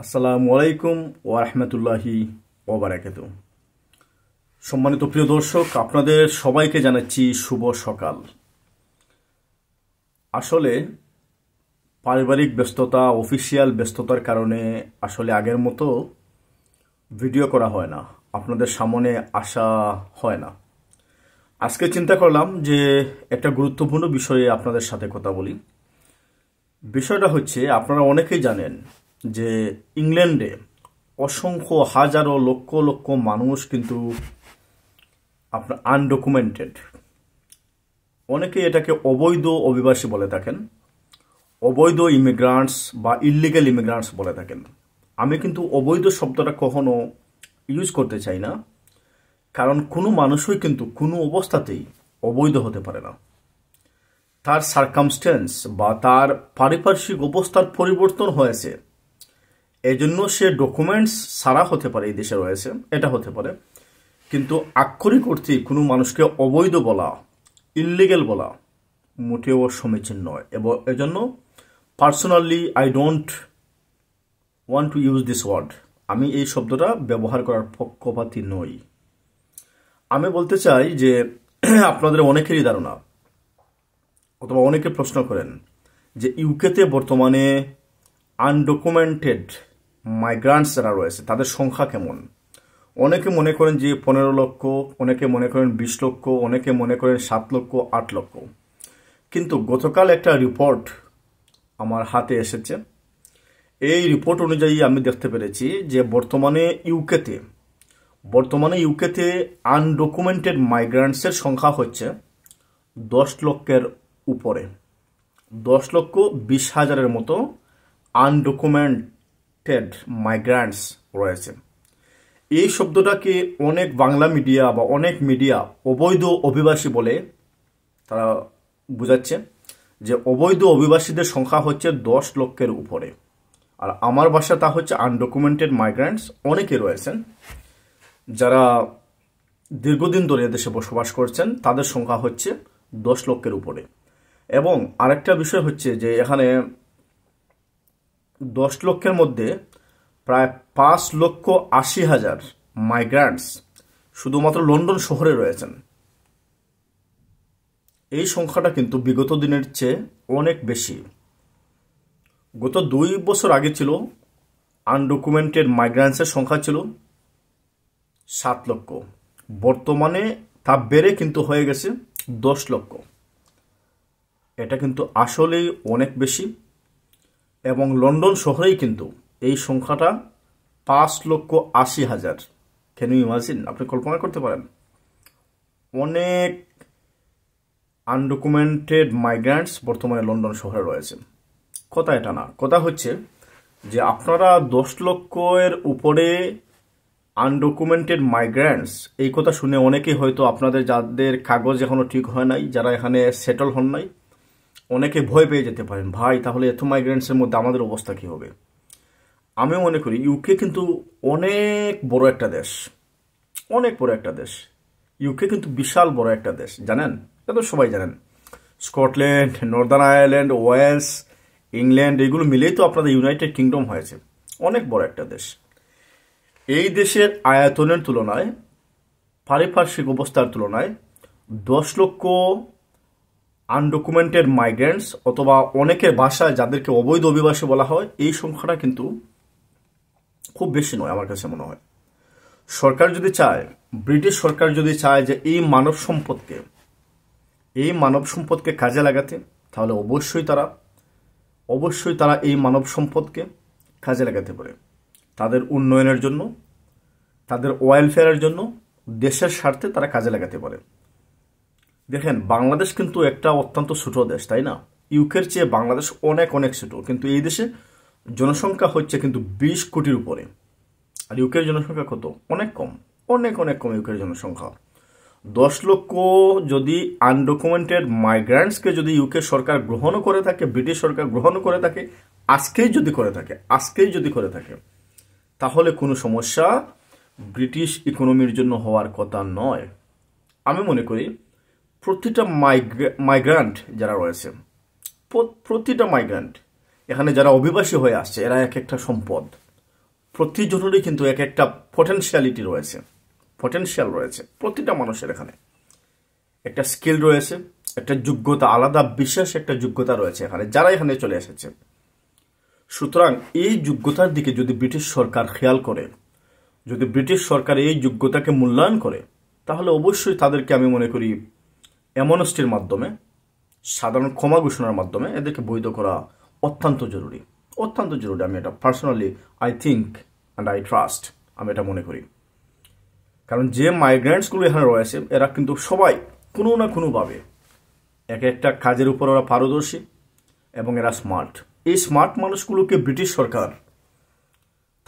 আসসালামু আলাইকুম ওয়া রাহমাতুল্লাহি ওয়া বারাকাতুহু। সম্মানিত প্রিয় দর্শক, আপনাদের সবাইকে জানাচ্ছি শুভ সকাল। আসলে পারিবারিক ব্যস্ততা, অফিসিয়াল ব্যস্ততার কারণে আসলে আগের মতো ভিডিও করা হয় না, আপনাদের সামনে আসা হয় না। আজকে চিন্তা করলাম যে একটা গুরুত্বপূর্ণ বিষয়ে আপনাদের সাথে কথা বলি। বিষয়টা হচ্ছে, আপনারা অনেকেই জানেন যে ইংল্যান্ডে অসংখ্য হাজারো লক্ষ লক্ষ মানুষ কিন্তু আপনার আনডকুমেন্টেড, অনেকে এটাকে অবৈধ অভিবাসী বলে থাকেন, অবৈধ ইমিগ্রান্টস বা ইলিগাল ইমিগ্রান্টস বলে থাকেন। আমি কিন্তু অবৈধ শব্দটা কখনো ইউজ করতে চাই না, কারণ কোনো মানুষই কিন্তু কোনো অবস্থাতেই অবৈধ হতে পারে না। তার সার্কামস্টেন্স বা তার পারিপার্শ্বিক অবস্থার পরিবর্তন হয়েছে, এজন্য সে ডকুমেন্টস ছাড়া হতে পারে, এই দেশে রয়েছে, এটা হতে পারে। কিন্তু আক্ষরিক অর্থে কোনো মানুষকে অবৈধ বলা, ইললিগেল বলা মোটেও সমীচীন নয়। এবং এজন্য personally I don't want to use this word. আমি এই শব্দটা ব্যবহার করার পক্ষপাতী নই। আমি বলতে চাই যে আপনাদের অনেকেরই ধারণা অথবা অনেকে প্রশ্ন করেন যে ইউকেতে বর্তমানে আনডকুমেন্টেড মাইগ্রান্টস যারা রয়েছে তাদের সংখ্যা কেমন। অনেকে মনে করেন যে 15 লক্ষ, অনেকে মনে করেন 20 লক্ষ, অনেকে মনে করেন 7 লক্ষ, 8 লক্ষ। কিন্তু গতকাল একটা রিপোর্ট আমার হাতে এসেছে। এই রিপোর্ট অনুযায়ী আমি দেখতে পেরেছি যে বর্তমানে ইউকেতে আনডকুমেন্টেড মাইগ্রান্টসের সংখ্যা হচ্ছে 10 লক্ষের উপরে। 10 লক্ষ 20 হাজারের মতো আনডকুমেন্টেড মাইগ্রান্টস রয়েছে। এই শব্দটাকে অনেক বাংলা মিডিয়া বা অনেক মিডিয়া অবৈধ অভিবাসী বলে তারা বুঝাচ্ছে যে অবৈধ অভিবাসীদের সংখ্যা হচ্ছে 10 লক্ষের উপরে। আর আমার ভাষা তা হচ্ছে আনডকুমেন্টেড মাইগ্রান্টস অনেকে রয়েছেন যারা দীর্ঘদিন ধরে দেশে বসবাস করছেন, তাদের সংখ্যা হচ্ছে 10 লক্ষের উপরে। এবং আরেকটা বিষয় হচ্ছে যে এখানে 10 লক্ষের মধ্যে প্রায় 5,80,000 মাইগ্রান্টস শুধুমাত্র লন্ডন শহরে রয়েছেন। এই সংখ্যাটা কিন্তু বিগত দিনের চেয়ে অনেক বেশি। গত 2 বছর আগে ছিল আনডকুমেন্টেড মাইগ্রান্টসের সংখ্যা ছিল 7 লক্ষ, বর্তমানে তা বেড়ে কিন্তু হয়ে গেছে 10 লক্ষ। এটা কিন্তু আসলেই অনেক বেশি। এবং লন্ডন শহরেই কিন্তু এই সংখ্যাটা 5,80,000। Can you imagine? আপনি কল্পনা করতে পারেন? অনেক আনডকুমেন্টেড মাইগ্রান্টস বর্তমানে লন্ডন শহরে রয়েছে। কথা এটা না, কথা হচ্ছে যে আপনারা 10 লক্ষের উপরে আনডকুমেন্টেড মাইগ্রান্টস, এই কথা শুনে অনেকেই হয়তো আপনাদের যাদের কাগজ এখনো ঠিক হয় নাই, যারা এখানে সেটেল হন নাই, অনেকে ভয় পেয়ে যেতে পারেন, ভাই তাহলে এত মাইগ্রেন্টসের মধ্যে আমাদের অবস্থা কি হবে। আমি মনে করি ইউকে কিন্তু অনেক বড় একটা দেশ, অনেক বড় একটা দেশ। ইউকে কিন্তু বিশাল বড় একটা দেশ, জানেন? এটা তো সবাই জানেন। Scotland, Northern Ireland, Wales, England, এগুলো মিলেই তো আপনাদের ইউনাইটেড কিংডম হয়েছে। অনেক বড় একটা দেশ। এই দেশের আয়তনের তুলনায়, পারিপার্শ্বিক অবস্থার তুলনায় 10 লক্ষ আনডকুমেন্টেড মাইগ্রেন্টস অথবা অনেকের ভাষায় যাদেরকে অবৈধ অভিবাসী বলা হয়, এই সংখ্যাটা কিন্তু খুব বেশি নয় আমার কাছে মনে হয়। সরকার যদি চায়, ব্রিটিশ সরকার যদি চায় যে এই মানব সম্পদকে কাজে লাগাতে, তাহলে অবশ্যই তারা এই মানব সম্পদকে কাজে লাগাতে পারে তাদের উন্নয়নের জন্য, তাদের ওয়েলফেয়ারের জন্য, দেশের স্বার্থে তারা কাজে লাগাতে পারে। দেখেন, বাংলাদেশ কিন্তু একটা অত্যন্ত ছোট দেশ, তাই না? ইউকের চেয়ে বাংলাদেশ অনেক অনেক ছোট, কিন্তু এই দেশে জনসংখ্যা হচ্ছে কিন্তু 20 কোটির উপরে। আর ইউকের জনসংখ্যা কত? অনেক কম, অনেক অনেক কম ইউকের জনসংখ্যা। 10 লক্ষ যদি আনডকুমেন্টেড মাইগ্রান্টসকে যদি ইউকে সরকার গ্রহণও করে থাকে, ব্রিটিশ সরকার গ্রহণও করে থাকে, আজকেই যদি করে থাকে, তাহলে কোনো সমস্যা ব্রিটিশ ইকোনমির জন্য হওয়ার কথা নয়। আমি মনে করি প্রতিটা মাইগ্রান্ট যারা রয়েছে, প্রতিটা মাইগ্রান্ট এখানে যারা অভিবাসী হয়ে আসছে, এরা এক একটা সম্পদ। প্রতিজনেরই কিন্তু এক একটা পটেনশিয়ালিটি রয়েছে, পটেনশিয়াল রয়েছে প্রতিটা মানুষের। এখানে একটা স্কিল রয়েছে, একটা যোগ্যতা, আলাদা বিশেষ একটা যোগ্যতা রয়েছে এখানে, যারা এখানে চলে এসেছে। সুতরাং এই যোগ্যতার দিকে যদি ব্রিটিশ সরকার খেয়াল করে, যদি ব্রিটিশ সরকার এই যোগ্যতাকে মূল্যায়ন করে, তাহলে অবশ্যই তাদেরকে আমি মনে করি অ্যামনেস্টির মাধ্যমে, সাধারণ ক্ষমা ঘোষণার মাধ্যমে এদেরকে বৈধ করা অত্যন্ত জরুরি, অত্যন্ত জরুরি। আমি এটা personally I think and I trust, আমি এটা মনে করি। কারণ যে মাইগ্রেন্টসগুলো এখানে রয়েছে এরা কিন্তু সবাই কোনো না কোনোভাবে এক একটা কাজের উপর ওরা পারদর্শী এবং এরা স্মার্ট। এই স্মার্ট মানুষগুলোকে ব্রিটিশ সরকার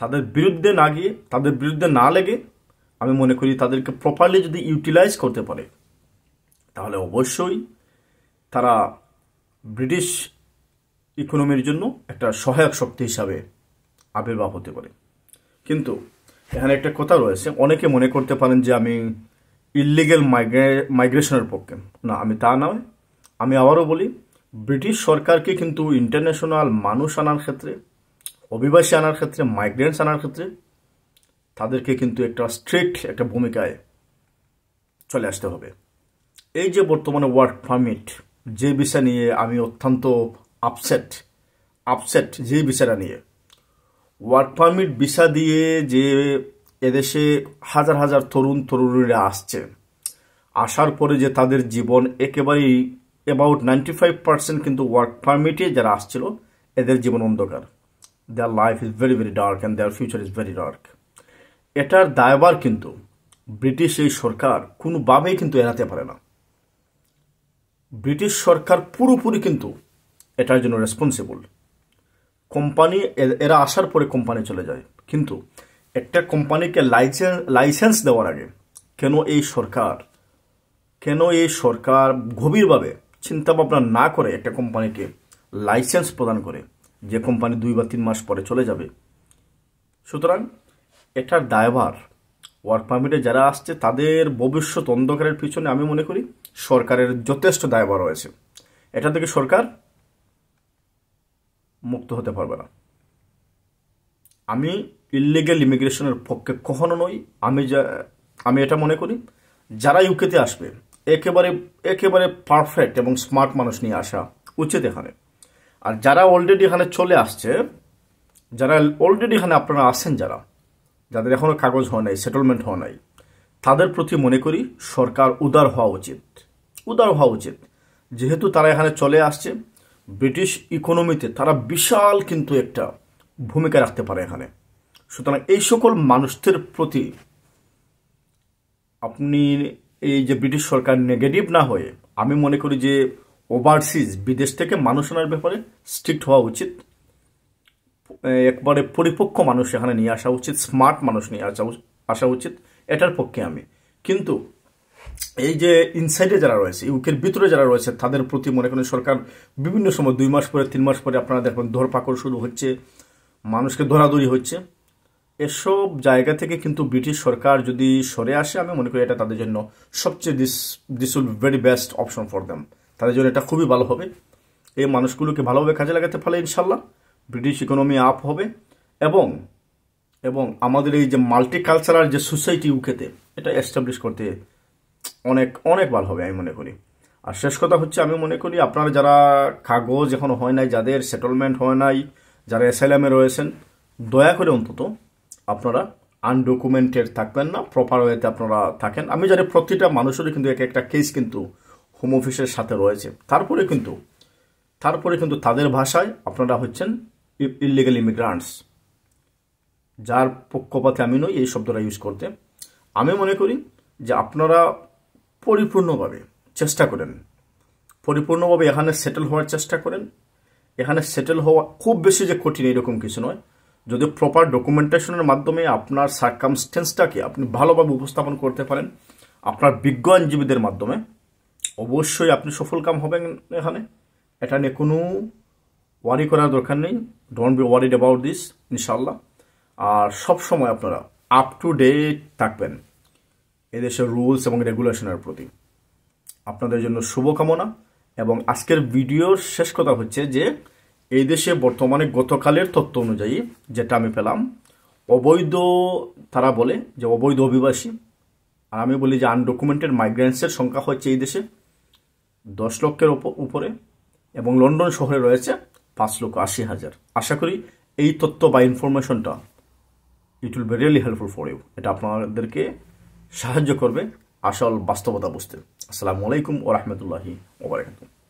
তাদের বিরুদ্ধে না গিয়ে, তাদের বিরুদ্ধে না লেগে, আমি মনে করি তাদেরকে প্রপারলি যদি ইউটিলাইজ করতে পারে, তাহলে অবশ্যই তারা ব্রিটিশ ইকোনমির জন্য একটা সহায়ক শক্তি হিসাবে আবির্ভাব হতে পারে। কিন্তু এখানে একটা কথা রয়েছে, অনেকে মনে করতে পারেন যে আমি ইললিগ্যাল মাইগ্রেশনের পক্ষে। না, আমি তা নয়। আমি আবারও বলি, ব্রিটিশ সরকারকে কিন্তু ইন্টারন্যাশনাল মানুষ আনার ক্ষেত্রে, অভিবাসী আনার ক্ষেত্রে, মাইগ্রেন্টস আনার ক্ষেত্রে তাদেরকে কিন্তু একটা স্ট্রিক্ট একটা ভূমিকায় চলে আসতে হবে। এই যে বর্তমানে ওয়ার্ক পারমিট যে ভিসা নিয়ে আমি অত্যন্ত আপসেট যে ভিসাটা নিয়ে, ওয়ার্ক পারমিট ভিসা দিয়ে যে এদেশে হাজার হাজার তরুণীরা আসছে, আসার পরে যে তাদের জীবন একেবারেই অ্যাবাউট 95% কিন্তু ওয়ার্ক পারমিটে যারা আসছিল এদের জীবন অন্ধকার। Their life is very very dark and there future is very dark. এটার দায়ভার কিন্তু ব্রিটিশ এই সরকার কোনোভাবেই কিন্তু এড়াতে পারে না। ব্রিটিশ সরকার পুরোপুরি কিন্তু এটার জন্য রেসপন্সিবল। কোম্পানি এরা আসার পরে কোম্পানি চলে যায়, কিন্তু একটা কোম্পানিকে লাইসেন্স দেওয়ার আগে কেন এই সরকার গভীরভাবে চিন্তা ভাবনা না করে একটা কোম্পানিকে লাইসেন্স প্রদান করে, যে কোম্পানি 2 বা 3 মাস পরে চলে যাবে। সুতরাং এটার দায়ভার ওয়ার্ক পারমিটে যারা আসছে তাদের ভবিষ্যৎ অন্ধকারের পিছনে আমি মনে করি সরকারের যথেষ্ট দায়ভার রয়েছে। এটা থেকে সরকার মুক্ত হতে পারবে না। আমি ইললিগ্যাল ইমিগ্রেশনের পক্ষে কখনো নই। আমি এটা মনে করি যারা ইউকেতে আসবে একেবারে পারফেক্ট এবং স্মার্ট মানুষ নিয়ে আসা উচিত এখানে। আর যারা অলরেডি এখানে চলে আসছে, যারা অলরেডি এখানে আপনারা আসেন, যাদের এখনো কাগজ হয় নাই, সেটেলমেন্ট হয় নাই, তাদের প্রতি মনে করি সরকার উদার হওয়া উচিত। যেহেতু তারা এখানে চলে আসছে, ব্রিটিশ ইকোনমিতে তারা বিশাল কিন্তু একটা ভূমিকা রাখতে পারে এখানে। সুতরাং এই সকল মানুষদের প্রতি আপনি এই যে ব্রিটিশ সরকার নেগেটিভ না হয়ে, আমি মনে করি যে ওভারসিজ বিদেশ থেকে মানুষ আনার ব্যাপারে স্ট্রিক্ট হওয়া উচিত। একবারে পরিপক্ক মানুষ এখানে নিয়ে আসা উচিত, স্মার্ট মানুষ নিয়ে আসা উচিত, এটার পক্ষে আমি। কিন্তু এই যে ইনসাইডে যারা রয়েছে, ইউকের ভিতরে যারা রয়েছে, তাদের প্রতি মনে করেন সরকার বিভিন্ন সময় 2 মাস পরে 3 মাস পরে আপনারা দেখবেন ধরপাকড় শুরু হচ্ছে, মানুষকে ধরাধরি হচ্ছে। এসব জায়গা থেকে কিন্তু ব্রিটিশ সরকার যদি সরে আসে, আমি মনে করি এটা তাদের জন্য সবচেয়ে this will be very best option for them. তাদের জন্য এটা খুবই ভালো হবে। এই মানুষগুলোকে ভালোভাবে কাজে লাগাতে পারলে ইনশাল্লাহ ব্রিটিশ ইকোনমি আপ হবে এবং আমাদের এই যে মাল্টিকালচারাল যে সোসাইটি ইউকেতে, এটা এস্টাবলিশ করতে অনেক অনেক ভালো হবে আমি মনে করি। আর শেষ কথা হচ্ছে, আমি মনে করি আপনারা যারা কাগজ এখনো হয় নাই, যাদের সেটেলমেন্ট হয় নাই, যারা অ্যাসাইলামে রয়েছেন, দয়া করে অন্তত আপনারা আনডকুমেন্টেড থাকবেন না, প্রপার ওয়েতে আপনারা থাকেন। আমি জানি প্রতিটা মানুষেরই কিন্তু একটা কেস কিন্তু হোম অফিসের সাথে রয়েছে। তারপরে কিন্তু তাদের ভাষায় আপনারা হচ্ছেন ইললিগাল ইমিগ্রান্টস, যার পক্ষপাতে আমি নই এই শব্দটা ইউজ করতে। আমি মনে করি যে আপনারা পরিপূর্ণভাবে এখানে সেটেল হওয়ার চেষ্টা করেন। এখানে সেটেল হওয়া খুব বেশি যে কঠিন এরকম কিছু নয়, যদি প্রপার ডকুমেন্টেশনের মাধ্যমে আপনার সার্কামস্টেন্সটাকে আপনি ভালোভাবে উপস্থাপন করতে পারেন আপনার বিজ্ঞ আইনজীবীদের মাধ্যমে, অবশ্যই আপনি সফলকাম হবেন এখানে। এটা নিয়ে কোনো ওয়ারি করার দরকার নেই। Don't be worried about this, ইনশাল্লাহ। আর সবসময় আপনারা আপ টু ডেট থাকবেন এদেশের রুলস এবং রেগুলেশনের প্রতি। আপনাদের জন্য শুভকামনা। এবং আজকের ভিডিওর শেষ কথা হচ্ছে যে এই দেশে বর্তমানে গতকালের তথ্য অনুযায়ী যেটা আমি পেলাম, অবৈধ, তারা বলে যে অবৈধ অভিবাসী, আর আমি বলি যে আনডকুমেন্টেড মাইগ্রেন্টসের সংখ্যা হচ্ছে এই দেশে 10 লক্ষের উপরে, এবং লন্ডন শহরে রয়েছে 5,80,000। আশা করি এই তথ্য বা ইনফরমেশনটা it will be really helpful for you. এটা আপনাদেরকে সাহায্য করবে আসল বাস্তবতা বুঝতে। আসসালামু আলাইকুম ওয়া রাহমাতুল্লাহি ওয়া বারাকাতুহু।